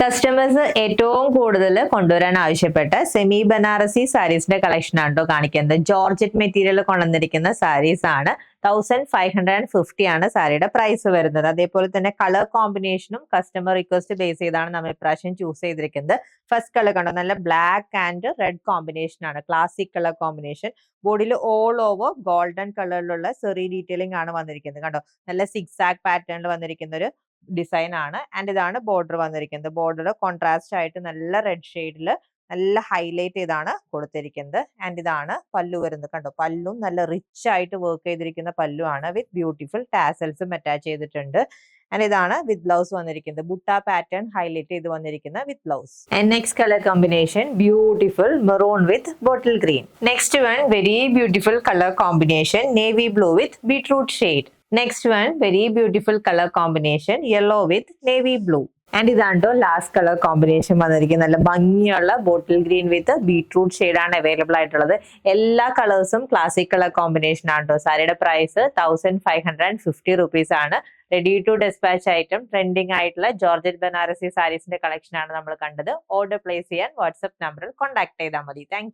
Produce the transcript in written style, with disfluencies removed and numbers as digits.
Customers ഏറ്റവും കൂടുതൽ കൊണ്ടുവരാൻ ആവശ്യപ്പെട്ട സെമി ബനാറസി സാരീസിന്റെ കളക്ഷൻ ആണ് കാണിക്കുന്നത്. ജോർജറ്റ് മെറ്റീരിയൽ കൊണ്ടുവന്നിരിക്കുന്ന സാരീസ് ആണ്. 1550 ആണ് സാരിയുടെ പ്രൈസ് വരുന്നത്. അതേപോലെ തന്നെ കളർ കോമ്പിനേഷനും കസ്റ്റമർ റിക്വസ്റ്റ് ബേസ് ചെയ്താണ് നമ്മൾ ഇപ്രാവശ്യം ചൂസ് ചെയ്തിരിക്കുന്നത്. ഫസ്റ്റ് കളർ കണ്ടോ, നല്ല ബ്ലാക്ക് ആൻഡ് റെഡ് കോമ്പിനേഷൻ ആണ്, ക്ലാസിക് കളർ കോമ്പിനേഷൻ. ബോഡിയിൽ ഓൾ ഓവർ ഗോൾഡൻ കളറിലുള്ള സെറി ഡീറ്റെയിലിംഗ് ആണ് വന്നിരിക്കുന്നത്. കണ്ടോ, നല്ല സിക്സ് ആക്ക് പാറ്റേണിൽ വന്നിരിക്കുന്ന ഒരു ഡിസൈൻ ആണ്. ആൻഡ് ഇതാണ് ബോർഡർ വന്നിരിക്കുന്നത്. ബോർഡർ കോൺട്രാസ്റ്റ് ആയിട്ട് നല്ല റെഡ് ഷെയ്ഡിൽ നല്ല ഹൈലൈറ്റ് ചെയ്താണ് കൊടുത്തിരിക്കുന്നത്. ആൻഡ് ഇതാണ് പല്ലു വരുന്നത്. കണ്ടോ, പല്ലും നല്ല റിച്ച് ആയിട്ട് വർക്ക് ചെയ്തിരിക്കുന്ന പല്ലു ആണ്. വിത്ത് ബ്യൂട്ടിഫുൾ ടാസൽസും അറ്റാച്ച് ചെയ്തിട്ടുണ്ട്. ആൻഡ് ഇതാണ് വിത്ത് ബ്ലൗസ് വന്നിരിക്കുന്നത്. ബുട്ട പാറ്റേൺ ഹൈലൈറ്റ് ചെയ്ത് വന്നിരിക്കുന്ന with blouse. And next colour combination beautiful maroon with bottle green. Next one very beautiful colour combination navy blue with beetroot shade. Next one, very beautiful color combination, yellow with navy blue. And ഇതാണ്ടോ last colour combination വന്നിരിക്കുന്നത്. നല്ല ഭംഗിയുള്ള bottle green with beetroot shade ആണ് available ആയിട്ടുള്ളത്. എല്ലാ കളേഴ്സും classic colour combination ആണോ. സാരിയുടെ പ്രൈസ് 1550 റുപ്പീസ് ആണ്. Ready to despatch item, trending ആയിട്ടുള്ള ജോർജറ്റ് ബനാറസി സാരീസിന്റെ കളക്ഷൻ ആണ് നമ്മൾ കണ്ടത്. ഓർഡർ പ്ലേസ് ചെയ്യാൻ വാട്സ്ആപ്പ് നമ്പറിൽ കോൺടാക്ട് ചെയ്താൽ മതി. താങ്ക്